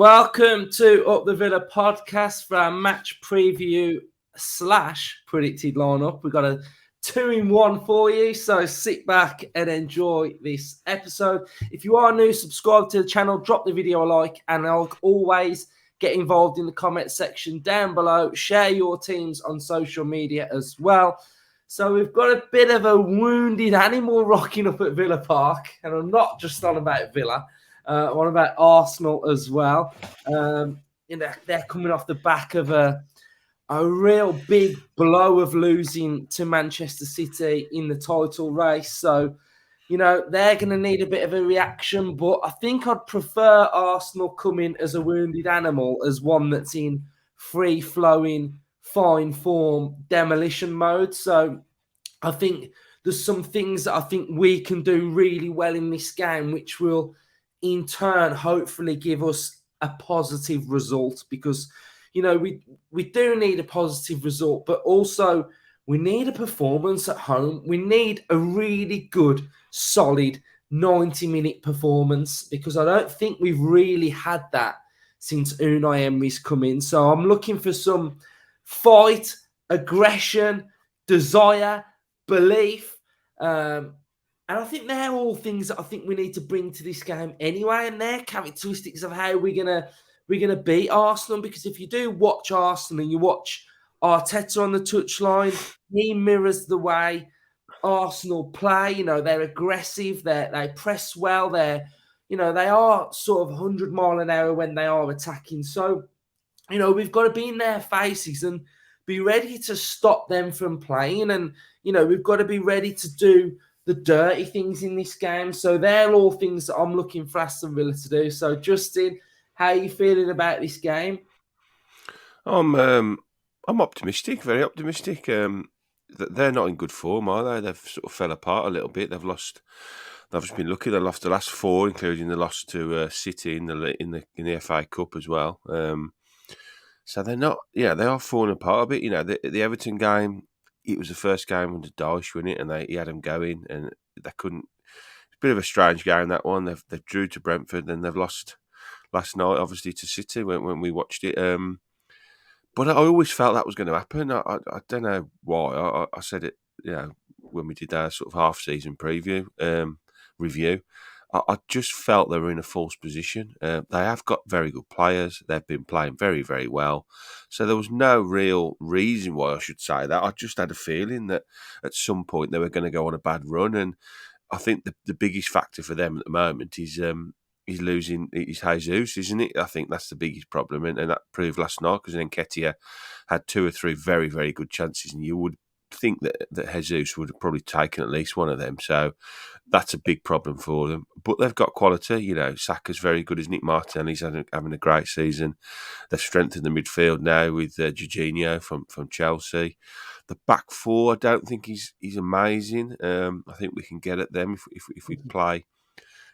Welcome to Up the Villa podcast for our match preview / predicted lineup. We've got a 2-in-1 for you, so sit back and enjoy this episode. If you are new, subscribe to the channel, drop the video a like, and I'll always get involved in the comment section down below. Share your teams on social media as well. So we've got a bit of a wounded animal rocking up at Villa Park, and I'm not just on about Villa. What about Arsenal as well? They're coming off the back of a real big blow of losing to Manchester City in the title race. So, they're going to need a bit of a reaction. But I think I'd prefer Arsenal coming as a wounded animal as one that's in free-flowing, fine form, demolition mode. So I think there's some things that I think we can do really well in this game, which will in turn hopefully give us a positive result, because we do need a positive result, but also we need a performance at home. We need a really good, solid 90-minute performance, because I don't think we've really had that since Unai Emery's come in. So I'm looking for some fight, aggression, desire, belief, and I think they're all things that I think we need to bring to this game anyway, and they're characteristics of how we're gonna beat Arsenal. Because if you do watch Arsenal and you watch Arteta on the touchline, he mirrors the way Arsenal play. They're aggressive, they press well, they are sort of 100 mile an hour when they are attacking. So, we've got to be in their faces and be ready to stop them from playing, and we've got to be ready to do the dirty things in this game. So they're all things that I'm looking for Aston Villa to do. So Justin, how are you feeling about this game? I'm optimistic, very optimistic. They're not in good form, are they? They've sort of fell apart a little bit. They've just been lucky. They lost the last four, including the loss to City in the FA Cup as well. So they're not. Yeah, they are falling apart a bit. The Everton game, it was the first game under Dyche, wasn't it? And he had them going, and they couldn't. It's a bit of a strange game, that one. They've drew to Brentford, and they've lost last night, obviously, to City when we watched it. But I always felt that was going to happen. I don't know why. I said it, when we did our sort of half-season preview review. I just felt they were in a false position. They have got very good players. They've been playing very, very well. So there was no real reason why I should say that. I just had a feeling that at some point they were going to go on a bad run. And I think the biggest factor for them at the moment is losing is Jesus, isn't it? I think that's the biggest problem. And that proved last night, because Nketiah had 2 or 3 very, very good chances. And you would think that Jesus would have probably taken at least one of them. So that's a big problem for them. But they've got quality. Saka's very good, isn't it? Martinelli's having a great season. They've strengthened the midfield now with Jorginho from Chelsea. The back four, I don't think he's amazing. I think we can get at them if we play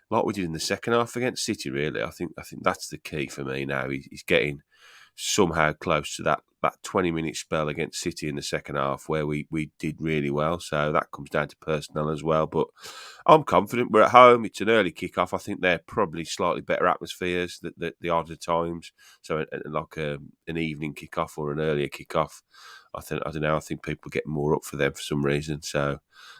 like we did in the second half against City. Really, I think that's the key for me now. He's getting somehow close to that 20-minute spell against City in the second half where we did really well. So that comes down to personnel as well. But I'm confident. We're at home. It's an early kick-off. I think they're probably slightly better atmospheres the odder times. So like an evening kick-off or an earlier kick-off, I think people get more up for them for some reason. So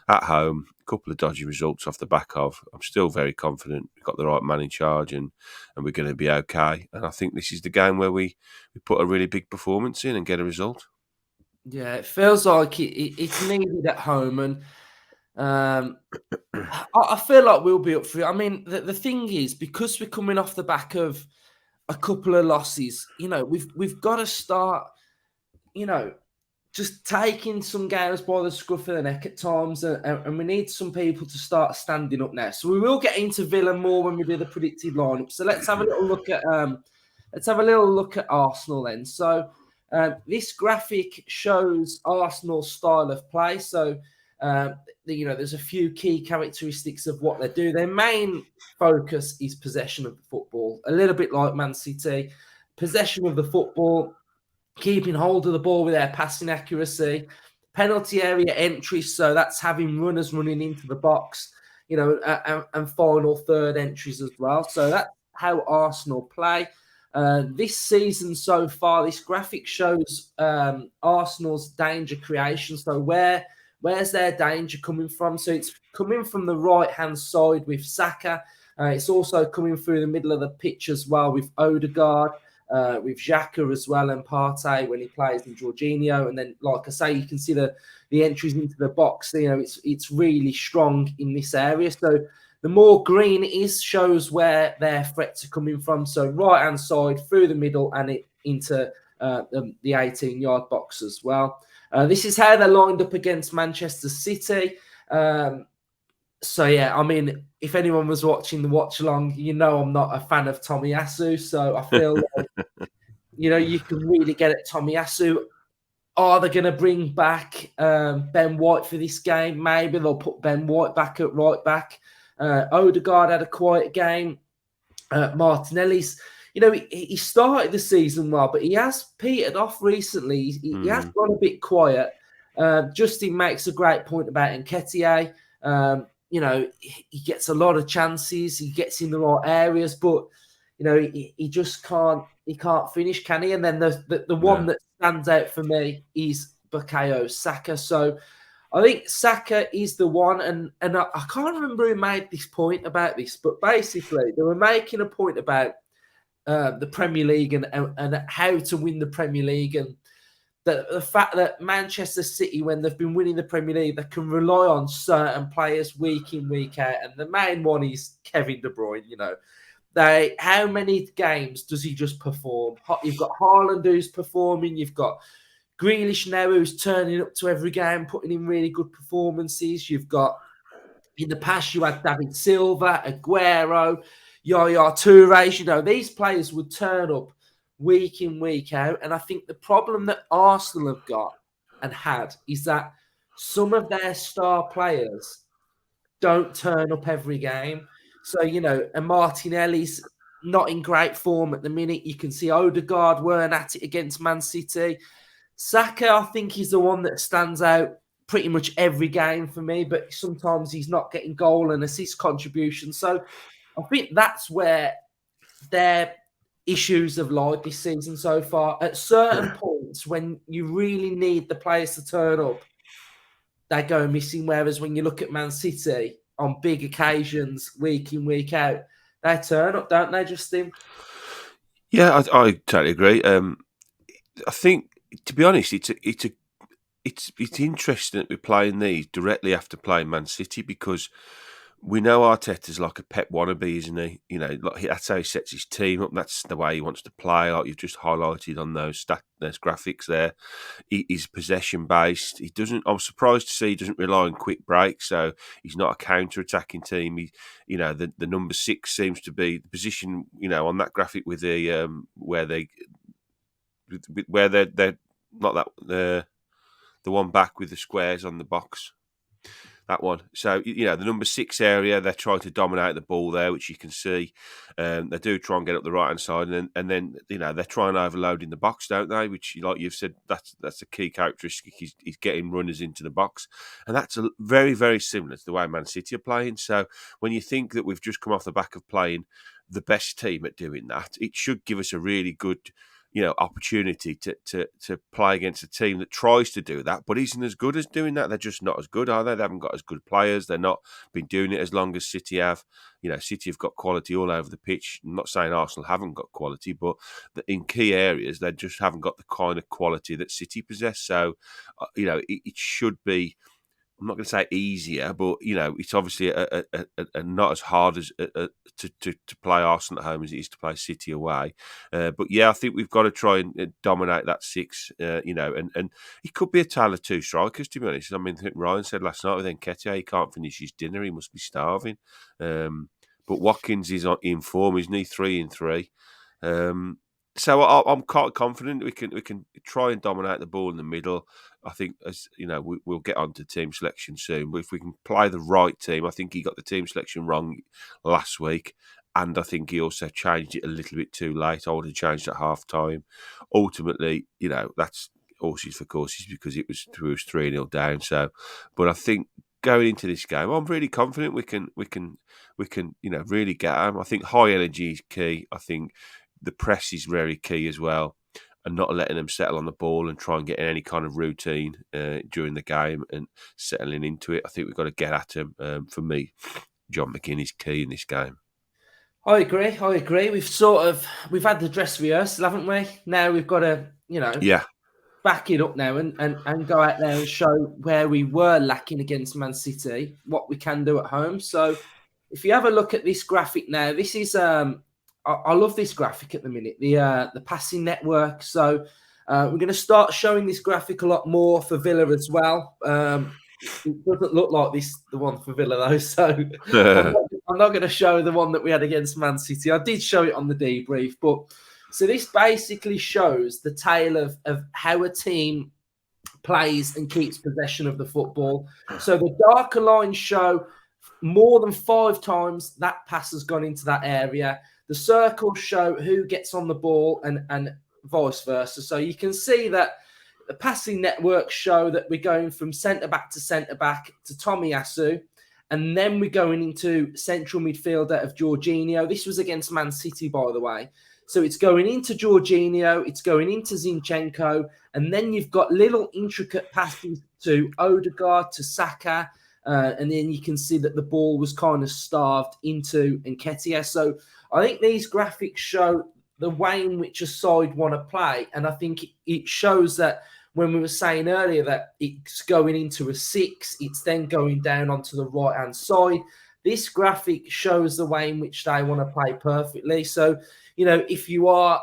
at home, a couple of dodgy results off the back of. I'm still very confident we've got the right man in charge and we're going to be okay. And I think this is the game where we put a really big performance in and get a result. Yeah, it feels like it's needed at home, and I feel like we'll be up for it. I mean, the thing is, because we're coming off the back of a couple of losses, we've got to start, just taking some games by the scruff of the neck at times, and we need some people to start standing up now. So we will get into Villa more when we do the predicted lineup. So let's have a little look at Arsenal then. So this graphic shows Arsenal's style of play. So there's a few key characteristics of what they do. Their main focus is possession of the football, a little bit like Man City. Possession of the football, keeping hold of the ball with their passing accuracy, penalty area entry, so that's having runners running into the box, and final third entries as well. So that's how Arsenal play. This season so far, this graphic shows Arsenal's danger creation. So where's their danger coming from? So it's coming from the right-hand side with Saka. It's also coming through the middle of the pitch as well with Odegaard, with Xhaka as well, and Partey when he plays, and Jorginho. And then, like I say, you can see the entries into the box. You know, it's really strong in this area. So the more green it is, shows where their threats are coming from. So right-hand side, through the middle, and into the 18-yard box as well. This is how they're lined up against Manchester City. So, yeah, I mean, if anyone was watching the watch-along, you know I'm not a fan of Tomiyasu. So I feel like, you know, you can really get at Tomiyasu. Are they going to bring back Ben White for this game? Maybe they'll put Ben White back at right back. Odegaard had a quiet game. Martinelli's, you know, he started the season well, but he has petered off recently. He has gone a bit quiet. Justin makes a great point about Nketiah. You know, he gets a lot of chances. He gets in the right areas, but you know, he just can't. He can't finish, can he? And then the one that stands out for me is Bukayo Saka. So I think Saka is the one, and I can't remember who made this point about this, but basically they were making a point about the Premier League and how to win the Premier League, and the fact that Manchester City, when they've been winning the Premier League, they can rely on certain players week in, week out, and the main one is Kevin De Bruyne. You know, how many games does he just perform? You've got Haaland who's performing, you've got Grealish now who's turning up to every game, putting in really good performances. You've got, in the past, you had David Silva, Aguero, Yaya Toure. You know, these players would turn up week in, week out. And I think the problem that Arsenal have got and had is that some of their star players don't turn up every game. So, you know, and Martinelli's not in great form at the minute. You can see Odegaard weren't at it against Man City. Saka, I think, is the one that stands out pretty much every game for me, but sometimes he's not getting goal and assist contributions. So I think that's where their issues have lied this season so far. At certain points, when you really need the players to turn up, they go missing. Whereas when you look at Man City on big occasions, week in, week out, they turn up, don't they, Justin? Yeah, I totally agree. I think, to be honest, it's interesting that we're playing these directly after playing Man City, because we know Arteta's like a Pep wannabe, isn't he? You know, like that's how he sets his team up. That's the way he wants to play. Like you've just highlighted on those graphics there. He's possession based. He doesn't. I'm surprised to see he doesn't rely on quick breaks. So he's not a counter-attacking team. You know, the number 6 seems to be the position. You know, on that graphic with the where they're not that the one back with the squares on the box. That one. So, you know, the number 6 area, they're trying to dominate the ball there, which you can see. They do try and get up the right-hand side, and then you know, they're trying to overload in the box, don't they? Which, like you've said, that's a key characteristic. He's getting runners into the box. And that's very, very similar to the way Man City are playing. So when you think that we've just come off the back of playing the best team at doing that, it should give us a really good, you know, opportunity to play against a team that tries to do that, but isn't as good as doing that. They're just not as good, are they? They haven't got as good players. They're not been doing it as long as City have. You know, City have got quality all over the pitch. I'm not saying Arsenal haven't got quality, but in key areas, they just haven't got the kind of quality that City possess. So, you know, it should be, I'm not going to say easier, but you know, it's obviously a not as hard as to play Arsenal at home as it is to play City away. But yeah, I think we've got to try and dominate that 6. You know, and it could be a tale of 2 strikers, to be honest. I mean, I think Ryan said last night with Nketiah, he can't finish his dinner; he must be starving. But Watkins is in form, isn't he? 3 in 3. So I'm quite confident we can try and dominate the ball in the middle. I think, as you know, we'll get on to team selection soon. But if we can play the right team, I think he got the team selection wrong last week, and I think he also changed it a little bit too late. I would have changed at half time. Ultimately, you know, that's horses for courses because it was 3-0 down. So, but I think going into this game, I'm really confident we can you know, really get them. I think high energy is key. I think the press is very key as well, and not letting them settle on the ball and try and get any kind of routine during the game and settling into it. I think we've got to get at them. For me, John McGinn is key in this game. I agree. We've had the dress rehearsal, haven't we? Now we've got to, back it up now and go out there and show where we were lacking against Man City, what we can do at home. So if you have a look at this graphic now, this is I love this graphic at the minute, the passing network. So we're going to start showing this graphic a lot more for Villa as well. It doesn't look like the one for Villa though, so I'm not going to show the one that we had against Man City. I did show it on the debrief, but so this basically shows the tale of how a team plays and keeps possession of the football. So the darker lines show more than 5 times that pass has gone into that area. The circles show who gets on the ball and vice versa. So you can see that the passing networks show that we're going from centre-back to Tomiyasu, and then we're going into central midfielder of Jorginho. This was against Man City, by the way. So it's going into Jorginho, it's going into Zinchenko, and then you've got little intricate passes to Odegaard, to Saka, and then you can see that the ball was kind of starved into Nketiah. So I think these graphics show the way in which a side want to play, and I think it shows that when we were saying earlier that it's going into a 6, it's then going down onto the right-hand side. This graphic shows the way in which they want to play perfectly. So, if you are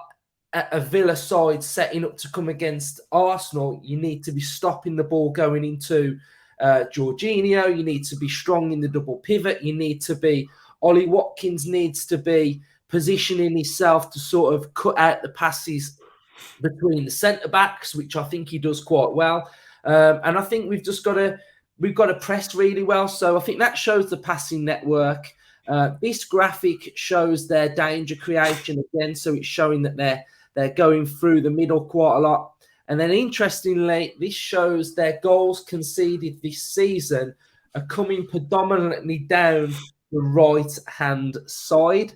a Villa side setting up to come against Arsenal, you need to be stopping the ball going into Jorginho. You need to be strong in the double pivot. You need to be, Ollie Watkins needs to be positioning himself to sort of cut out the passes between the centre-backs, which I think he does quite well. And I think we've got to press really well. So I think that shows the passing network. This graphic shows their danger creation again. So it's showing that they're going through the middle quite a lot. And then interestingly, this shows their goals conceded this season are coming predominantly down the right-hand side.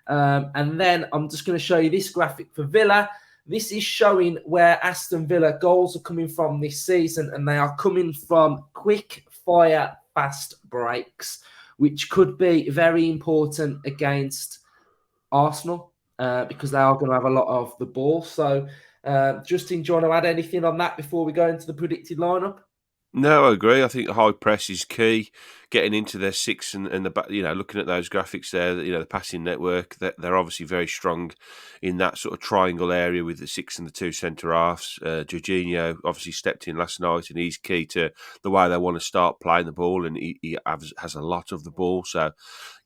And then I'm just going to show you this graphic for Villa. This is showing where Aston Villa goals are coming from this season, and they are coming from quick fire, fast breaks, which could be very important against Arsenal because they are going to have a lot of the ball. So, Justin, do you want to add anything on that before we go into the predicted lineup? No, I agree. I think high press is key. Getting into their 6 and the back, looking at those graphics there, the passing network, they're obviously very strong in that sort of triangle area with the 6 and the 2 centre halves. Jorginho obviously stepped in last night, and he's key to the way they want to start playing the ball, and he has a lot of the ball. So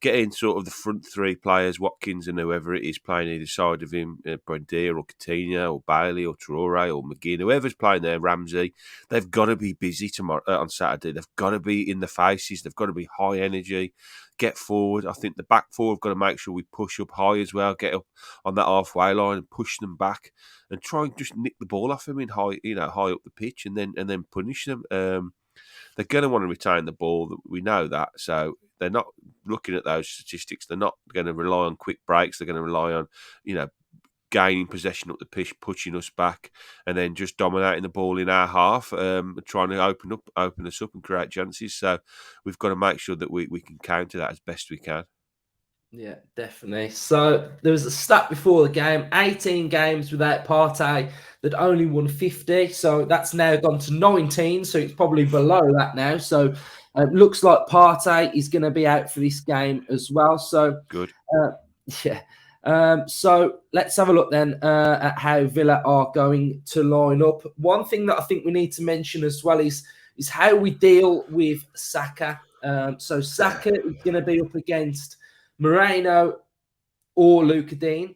getting sort of the front 3 players, Watkins and whoever it is playing either side of him, Buendia or Coutinho or Bailey or Traore or McGinn, whoever's playing there, Ramsey, they've got to be busy tomorrow on Saturday. They've got to be in the faces. They've got to be high energy, get forward. I think the back 4 have got to make sure we push up high as well, get up on that halfway line and push them back and try and just nick the ball off them in high up the pitch and then punish them. They're going to want to retain the ball. We know that. So they're not looking at those statistics. They're not going to rely on quick breaks. They're going to rely on, gaining possession up the pitch, pushing us back, and then just dominating the ball in our half, trying to open us up and create chances. So we've got to make sure that we can counter that as best we can. Yeah, definitely. So there was a stat before the game, 18 games without Partey that only won 50. So that's now gone to 19. So it's probably below that now. So it looks like Partey is going to be out for this game as well. So good. So let's have a look then at how Villa are going to line up. One thing that I think we need to mention as well is how we deal with Saka. So Saka is going to be up against Moreno or Luka Dean.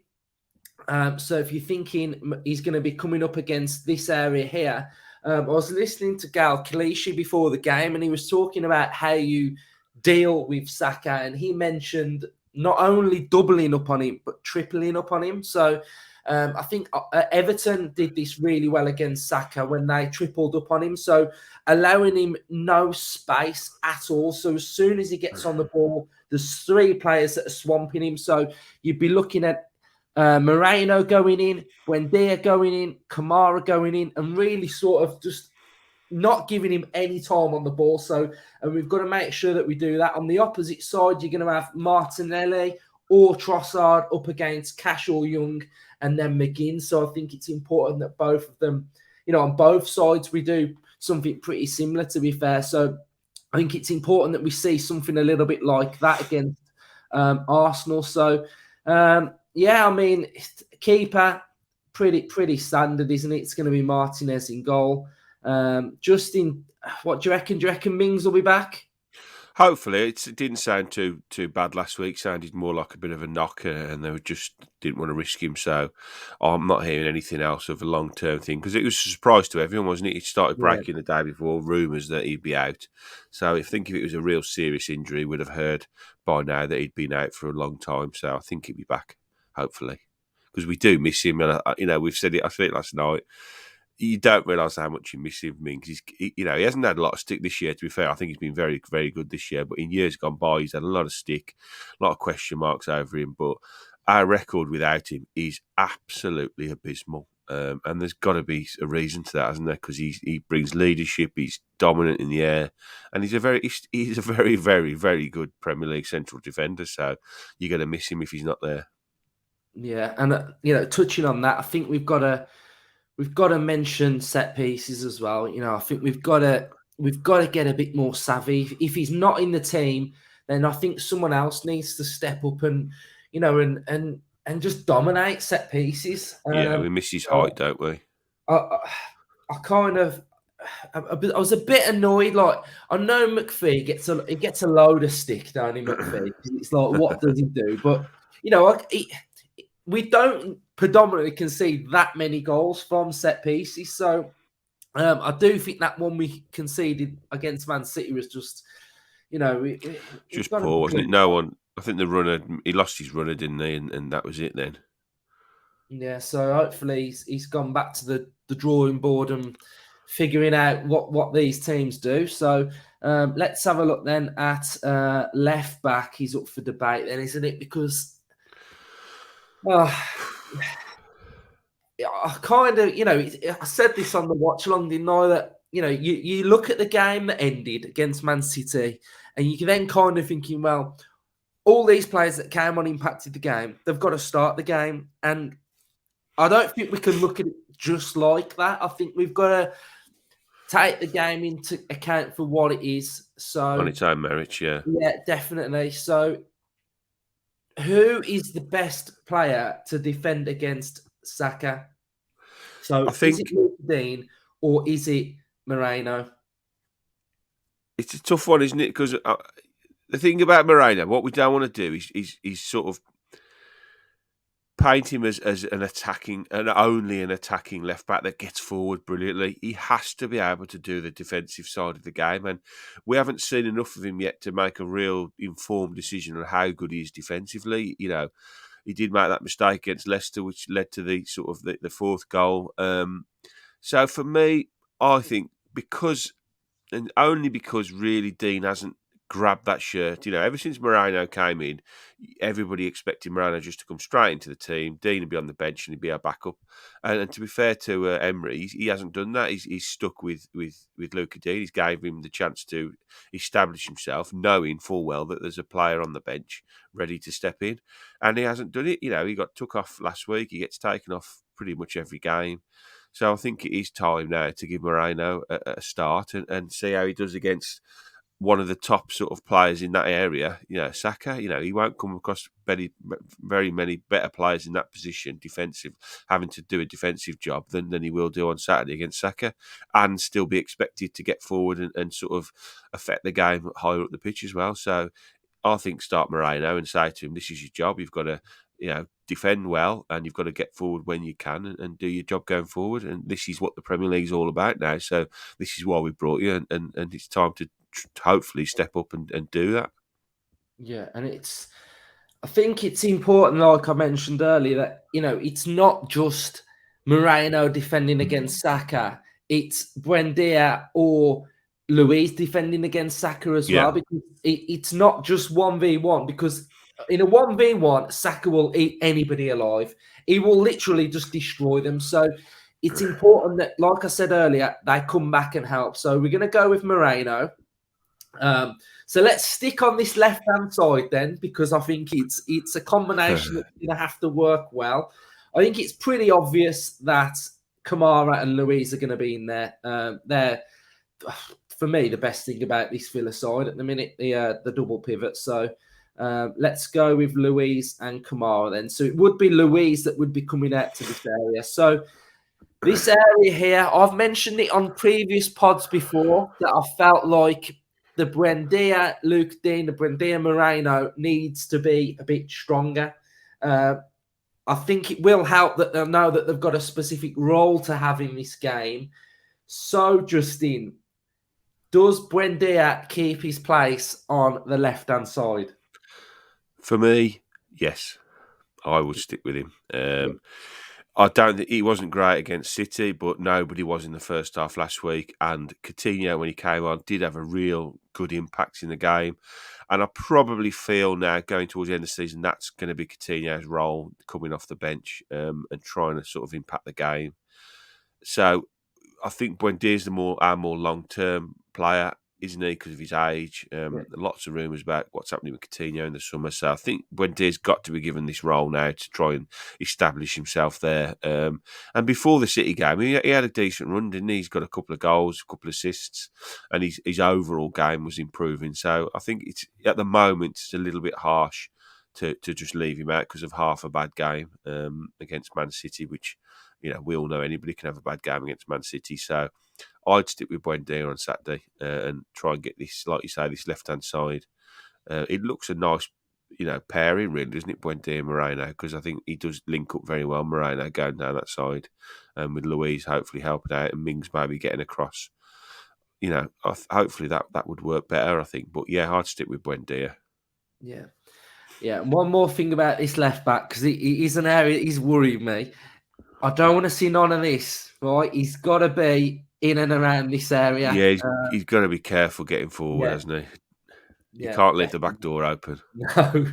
So if you're thinking he's going to be coming up against this area here, I was listening to Gal Kalishi before the game, and he was talking about how you deal with Saka, and he mentioned not only doubling up on him, but tripling up on him. So I think Everton did this really well against Saka when they tripled up on him. So allowing him no space at all. So as soon as he gets on the ball, there's 3 players that are swamping him. So you'd be looking at Moreno going in, Buendia going in, Kamara going in, and really sort of just not giving him any time on the ball. So, and we've got to make sure that we do that. On the opposite side, you're going to have Martinelli or Trossard up against Cash or Young, and then McGinn. So I think it's important that both of them, on both sides, we do something pretty similar, to be fair. So I think it's important that we see something a little bit like that against Arsenal. So, I mean, keeper, pretty standard, isn't it? It's going to be Martinez in goal. Justin, what do you reckon? Do you reckon Mings will be back? Hopefully, it didn't sound too bad last week. Sounded more like a bit of a knocker, and they just didn't want to risk him. So I'm not hearing anything else of a long-term thing, because it was a surprise to everyone, wasn't it? It started breaking the day before, rumours that he'd be out. So if it was a real serious injury, we'd have heard by now that he'd been out for a long time. So I think he'll be back, hopefully, because we do miss him. And we've said it. I said it last night. You don't realise how much you miss him. I mean, he hasn't had a lot of stick this year, to be fair. I think he's been very, very good this year. But in years gone by, he's had a lot of stick, a lot of question marks over him. But our record without him is absolutely abysmal. And there's got to be a reason to that, hasn't there? Because he brings leadership, he's dominant in the air, and he's a very, very, very good Premier League central defender. So you're going to miss him if he's not there. Yeah, and touching on that, I think we've got to mention set pieces as well. I think we've got to get a bit more savvy. If he's not in the team, then I think someone else needs to step up and and just dominate set pieces. We miss his height, don't we? I was a bit annoyed. Like, I know McPhee gets a load of stick down in McPhee. It's like, what does he do? But we don't predominantly concede that many goals from set pieces. So I do think that one we conceded against Man City was just, just poor, wasn't it? No one. I think the runner, he lost his runner, didn't he? And that was it then. Yeah, so hopefully he's gone back to the drawing board and figuring out what these teams do. So let's have a look then at left back. He's up for debate then, isn't it? Because I kind of, I said this on the watch along, didn't I? That, you look at the game that ended against Man City, and you can then kind of thinking, well, all these players that came on impacted the game. They've got to start the game. And I don't think we can look at it just like that. I think we've got to take the game into account for what it is. So on its own merits, yeah. Yeah, definitely. So who is the best player to defend against Saka? So I think, is it Dean or is it Moreno? It's a tough one, isn't it? Because the thing about Moreno, what we don't want to do is sort of paint him as an attacking and only an attacking left back that gets forward brilliantly. He has to be able to do the defensive side of the game, and we haven't seen enough of him yet to make a real informed decision on how good he is defensively. He did make that mistake against Leicester, which led to the sort of the fourth goal. So for me, I think and only because really Dean hasn't grabbed that shirt. Ever since Moreno came in, everybody expected Moreno just to come straight into the team. Dean would be on the bench and he'd be our backup. And to be fair to Emery, he hasn't done that. He's stuck with Luca Dean. He's gave him the chance to establish himself, knowing full well that there's a player on the bench ready to step in. And he hasn't done it. He got took off last week. He gets taken off pretty much every game. So I think it is time now to give Moreno a start and see how he does against one of the top sort of players in that area. Saka, he won't come across very, very many better players in that position, defensive, having to do a defensive job than he will do on Saturday against Saka, and still be expected to get forward and sort of affect the game higher up the pitch as well. So I think start Moreno and say to him, this is your job. You've got to, defend well, and you've got to get forward when you can and do your job going forward. And this is what the Premier League is all about now. So this is why we brought you, and it's time to hopefully step up and do that. Yeah, and I think it's important, like I mentioned earlier, that, it's not just Moreno defending against Saka. It's Buendia or Luis defending against Saka as well, because it's not just 1v1, because in a 1v1, Saka will eat anybody alive. He will literally just destroy them. So it's important that, like I said earlier, they come back and help. So we're going to go with Moreno. So let's stick on this left-hand side then, because I think it's a combination that's going to have to work well. I think it's pretty obvious that Kamara and Luiz are going to be in there. They're, for me, the best thing about this Villa side at the minute, the double pivot. So let's go with Luiz and Kamara then. So it would be Luiz that would be coming out to this area. So this area here, I've mentioned it on previous pods before that I felt like the Buendia, Luke Dean, the Buendia Moreno needs to be a bit stronger. I think it will help that they'll know that they've got a specific role to have in this game. So, Justin, does Buendia keep his place on the left-hand side? For me, yes. I would stick with him. I don't think he wasn't great against City, but nobody was in the first half last week. And Coutinho, when he came on, did have a real good impact in the game. And I probably feel now, going towards the end of the season, that's going to be Coutinho's role, coming off the bench and trying to sort of impact the game. So I think Buendia's our more long-term player, isn't he, because of his age? Lots of rumours about what's happening with Coutinho in the summer. So I think Buendia's got to be given this role now to try and establish himself there. And before the City game, he had a decent run, didn't he? He's got a couple of goals, a couple of assists, and his overall game was improving. So I think it's at the moment it's a little bit harsh to just leave him out because of half a bad game against Man City, which, you know, we all know anybody can have a bad game against Man City. So I'd stick with Buendia on Saturday and try and get this, like you say, this left-hand side. It looks a nice, pairing, really, doesn't it, Buendia and Moreno? Because I think he does link up very well, Moreno, going down that side, with Luiz hopefully helping out and Mings maybe getting across. Hopefully that would work better, I think. But yeah, I'd stick with Buendia. Yeah. Yeah, and one more thing about this left-back, because it is an area he's worried me. I don't want to see none of this, right? He's got to be in and around this area. Yeah, he's got to be careful getting forward, hasn't he? You can't leave the back door open. No,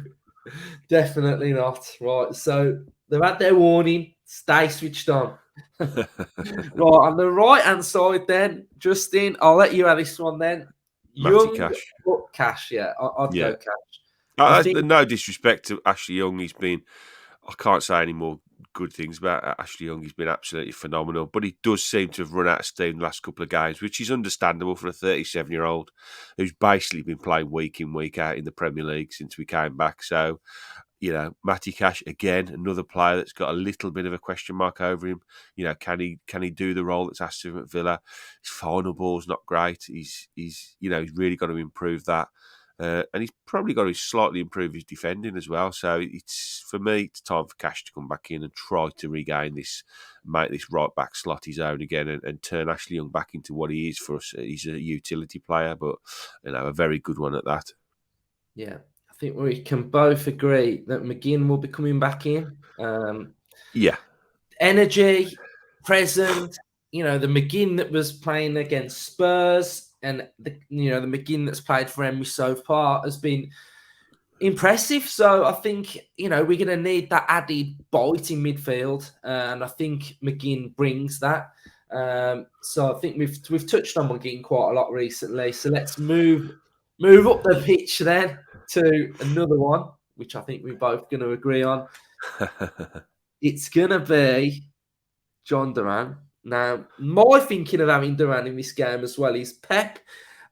definitely not. Right, so they've had their warning. Stay switched on. Right, on the right-hand side then, Justin, I'll let you have this one then. Matty Cash. Cash, yeah. I'd go Cash. No disrespect to Ashley Young. I can't say any more good things about Ashley Young. He's been absolutely phenomenal, but he does seem to have run out of steam the last couple of games, which is understandable for a 37-year-old who's basically been playing week in, week out in the Premier League since we came back. So, Matty Cash, again, another player that's got a little bit of a question mark over him. Can he do the role that's asked of him at Villa? His final ball's not great. He's really got to improve that. And he's probably got to slightly improve his defending as well. So for me, it's time for Cash to come back in and try to regain make this right back slot his own again and turn Ashley Young back into what he is for us. He's a utility player, but a very good one at that. Yeah, I think we can both agree that McGinn will be coming back in. Energy, present. The McGinn that was playing against Spurs and the McGinn that's played for Emery so far has been impressive. So I think, we're going to need that added bite in midfield. And I think McGinn brings that. So I think we've touched on McGinn quite a lot recently. So let's move up the pitch then to another one, which I think we're both going to agree on. It's going to be John Duran. Now, my thinking of having Duran in this game as well is Pep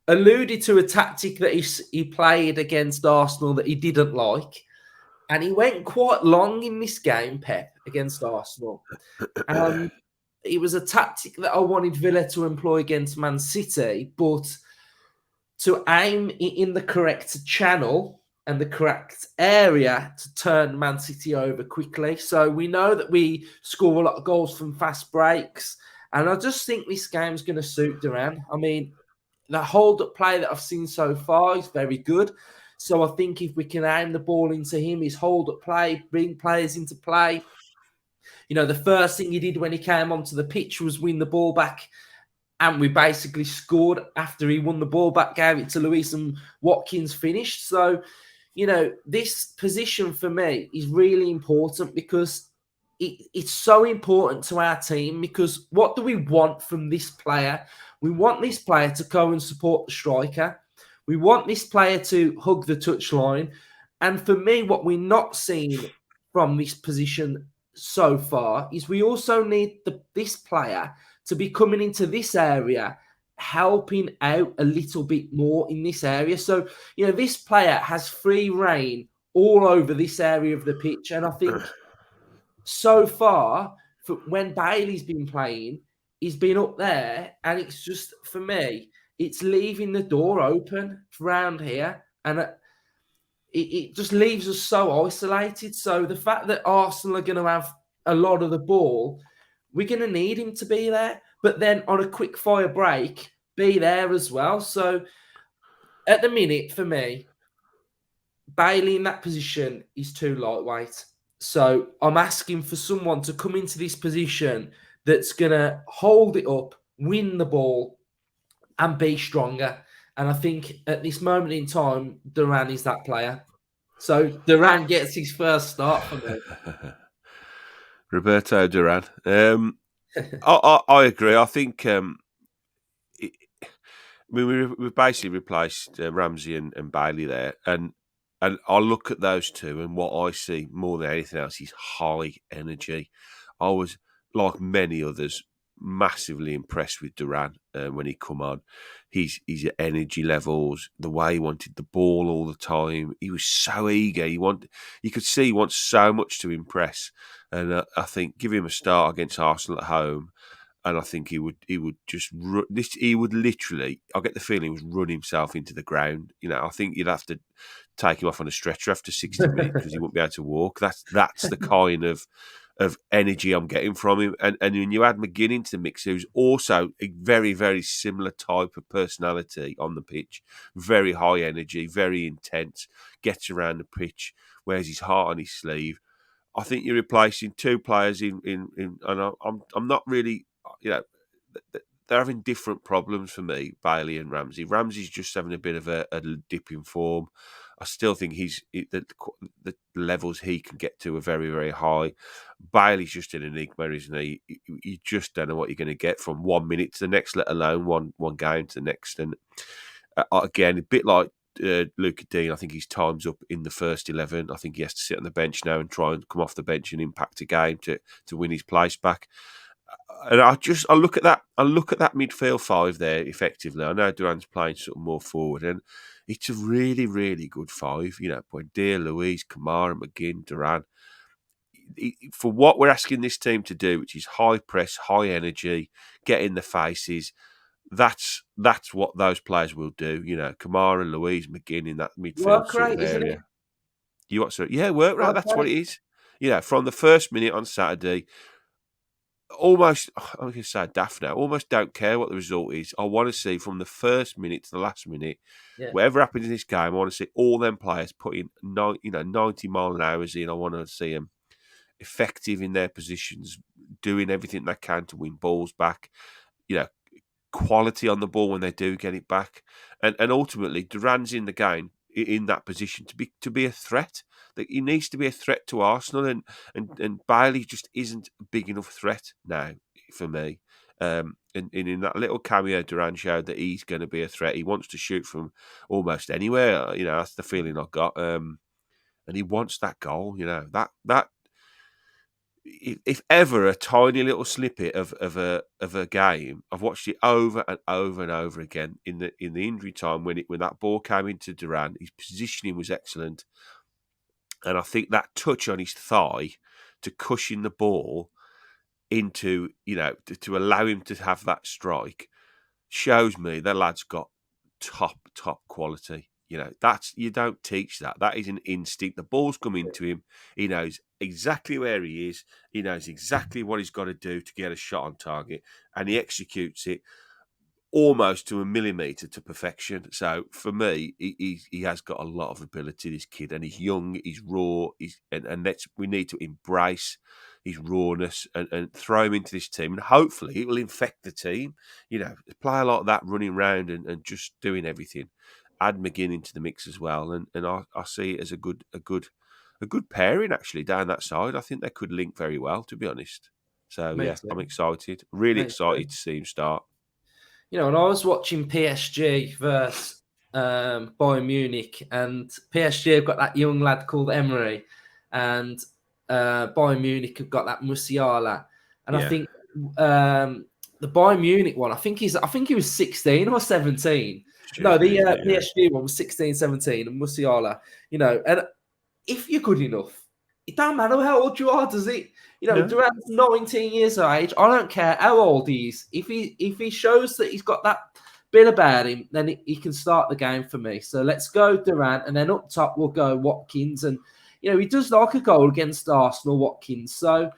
alluded to a tactic that he played against Arsenal that he didn't like. And he went quite long in this game, Pep, against Arsenal. It was a tactic that I wanted Villa to employ against Man City, but to aim in the correct channel and the correct area to turn Man City over quickly. So we know that we score a lot of goals from fast breaks. And I just think this game's going to suit Duran. I mean, the hold-up play that I've seen so far is very good. So I think if we can aim the ball into him, his hold-up play, bring players into play. The first thing he did when he came onto the pitch was win the ball back. And we basically scored after he won the ball back, gave it to Luiz and Watkins finished. So, this position for me is really important because it's so important to our team. Because what do we want from this player? We want this player to go and support the striker. We want this player to hug the touchline. And for me, what we're not seeing from this position so far is we also need this player to be coming into this area, helping out a little bit more in this area. So, this player has free reign all over this area of the pitch. And I think so far, when Bailey's been playing, he's been up there. And it's just, for me, it's leaving the door open around here. And it just leaves us so isolated. So the fact that Arsenal are going to have a lot of the ball, we're going to need him to be there. But then on a quick fire break, be there as well. So at the minute, for me, Bailey in that position is too lightweight. So I'm asking for someone to come into this position that's going to hold it up, win the ball, and be stronger. And I think at this moment in time, Duran is that player. So Duran gets his first start for me. Roberto Duran. I agree. I think we've basically replaced Ramsey and Bailey there, and I look at those two, and what I see more than anything else is high energy. I was, like many others, massively impressed with Duran when he come on. His energy levels, the way he wanted the ball all the time, he was so eager. You could see he wants so much to impress, and I think give him a start against Arsenal at home. And I think he would just run, he would literally, I get the feeling he would run himself into the ground. I think you'd have to take him off on a stretcher after 60 minutes because he wouldn't be able to walk. That's the kind of energy I'm getting from him. And when you add McGinn into the mix, who's also a very, very similar type of personality on the pitch, very high energy, very intense, gets around the pitch, wears his heart on his sleeve. I think you're replacing two players and I'm not really, they're having different problems for me, Bailey and Ramsey. Ramsey's just having a bit of a dip in form. I still think the levels he can get to are very, very high. Bailey's just an enigma, isn't he? You just don't know what you're going to get from 1 minute to the next, let alone one game to the next. And again, a bit like Luca Dean, I think his time's up in the first 11. I think he has to sit on the bench now and try and come off the bench and impact a game to win his place back. And I look at that midfield five there effectively. I know Duran's playing sort of more forward, and it's a really, really good five. Buendia, Luiz, Kamara, McGinn, Duran. For what we're asking this team to do, which is high press, high energy, get in the faces, that's what those players will do. Kamara, Luiz, McGinn in that midfield Work sort rate, of isn't area. it? Work rate. That's what it is. From the first minute on Saturday. Almost, I'm going to say daft now, almost don't care what the result is. I want to see from the first minute to the last minute, whatever happens in this game, I want to see all them players putting 90 mile an hour in. I want to see them effective in their positions, doing everything they can to win balls back, quality on the ball when they do get it back. And ultimately, Duran's in the game in that position to be a threat. That he needs to be a threat to Arsenal, and Bailey just isn't a big enough threat now for me. And in that little cameo, Duran showed that he's going to be a threat. He wants to shoot from almost anywhere. That's the feeling I got. And he wants that goal. That if ever a tiny little snippet of a game, I've watched it over and over and over again in the injury time when that ball came into Duran. His positioning was excellent. And I think that touch on his thigh to cushion the ball into, to allow him to have that strike shows me the lad's got top quality. You don't teach that. That is an instinct. The ball's come into him. He knows exactly where he is. He knows exactly what he's got to do to get a shot on target, and he executes it almost to a millimetre to perfection. So for me, he has got a lot of ability, this kid, and he's young, he's raw, we need to embrace his rawness and throw him into this team, and hopefully it will infect the team. A player like that running around and just doing everything. add McGinn into the mix as well, and I see it as a good pairing actually down that side. I think they could link very well, to be honest. So Me yeah, too. I'm excited. Really Me too. excited to see him start. You know, and I was watching PSG versus Bayern Munich, and PSG have got that young lad called Emery, and Bayern Munich have got that Musiala, and I Yeah, think the Bayern Munich one, I think he was 16 or 17. No, stupid, the isn't it? Yeah, PSG one was 16, 17, and Musiala. You know, and if you're good enough, it don't matter how old you are, does it? You know, no, Duran's 19 years of age. I don't care how old he is. If he shows that he's got that bit about him, then he can start the game for me. So let's go Duran, and then up top we'll go Watkins. And you know, he does like a goal against Arsenal, Watkins. So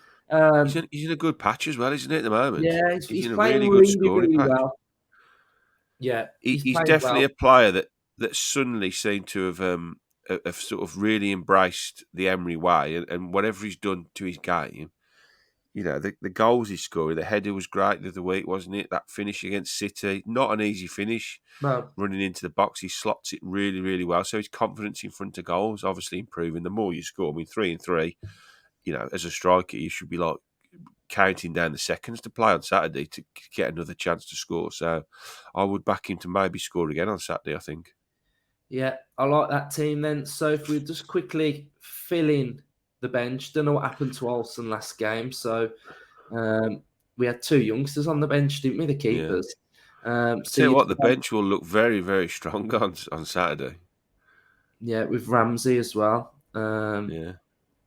he's in a good patch as well, isn't he? At the moment, yeah, he's he's in a playing really good really, scoring really patch. well. Yeah, he's He's playing definitely well. a player that suddenly seemed to have sort of really embraced the Emery way, and whatever he's done to his game, you know, the goals he's scoring, the header was great the other week, wasn't it? That finish against City, not an easy finish, No, running into the box, he slots it really, really well. So his confidence in front of goals obviously improving. The more you score, I mean, 3-3, you know, as a striker, you should be like counting down the seconds to play on Saturday to get another chance to score. So I would back him to maybe score again on Saturday, I think. yeah, I like that team then. So if we just quickly fill in the bench, don't know what happened to Olsen last game. So we had two youngsters on the bench, didn't we? The Yeah. keepers. I So tell you you'd what, the bench will look very, very strong on Saturday. yeah, with Ramsey as well. Yeah.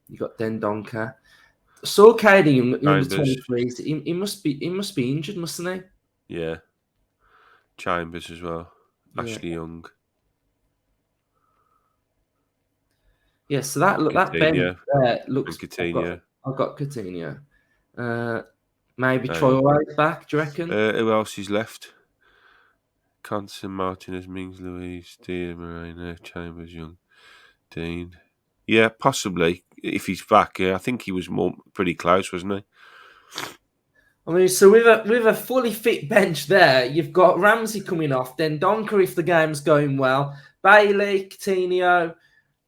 You got Dendonka. Saw Katie number Chambers, 23. He must be injured, mustn't he? yeah. Chambers as well. Yeah. Ashley Young, Yeah, so that bench Coutinho, and looks. Coutinho. I've got Coutinho. Maybe Troy And Always back. Do you reckon? who else is left? Conson, Martinez, Mings, Louise, Dia, Moreno, Chambers, Young, Dean. Yeah, possibly. If he's back, yeah, I think he was pretty close, wasn't he? I mean, so with a fully fit bench there, you've got Ramsey coming off, then Donker if the game's going well, Bailey, Coutinho,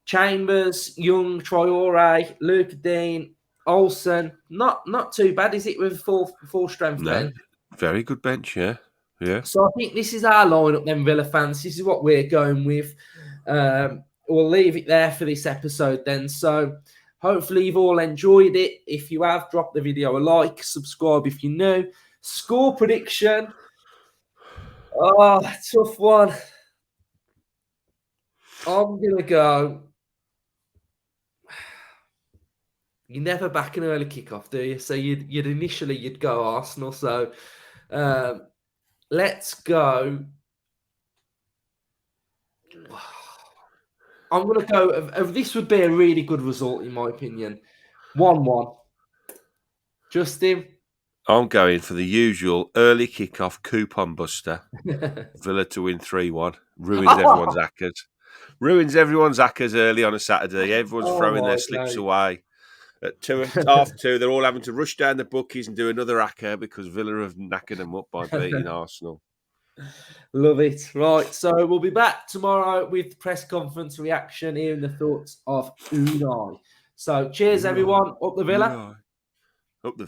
Chambers, Young, Traore, Luke Dean, Olsen. Not too bad, is it, with a full strength bench? No, very good bench, yeah. Yeah. So I think this is our lineup, then, Villa fans. This is what we're going with. We'll leave it there for this episode then. So hopefully you've all enjoyed it. If you have, drop the video a like, subscribe if you're new. Score prediction. Oh, tough one. I'm going to go. You never back an early kickoff, do you? So you'd initially go Arsenal. So let's go. I'm going to go. This would be a really good result, in my opinion. 1-1. Justin. I'm going for the usual early kickoff coupon buster. Villa to win 3-1. Ruins everyone's hackers. Ruins everyone's hackers early on a Saturday. Everyone's throwing their slips away. At 2:30, they're all having to rush down the bookies and do another hacker because Villa have knackered them up by beating Arsenal. Love it. Right, so we'll be back tomorrow with press conference reaction, hearing the thoughts of Unai. So cheers, everyone. Up the Villa. Up the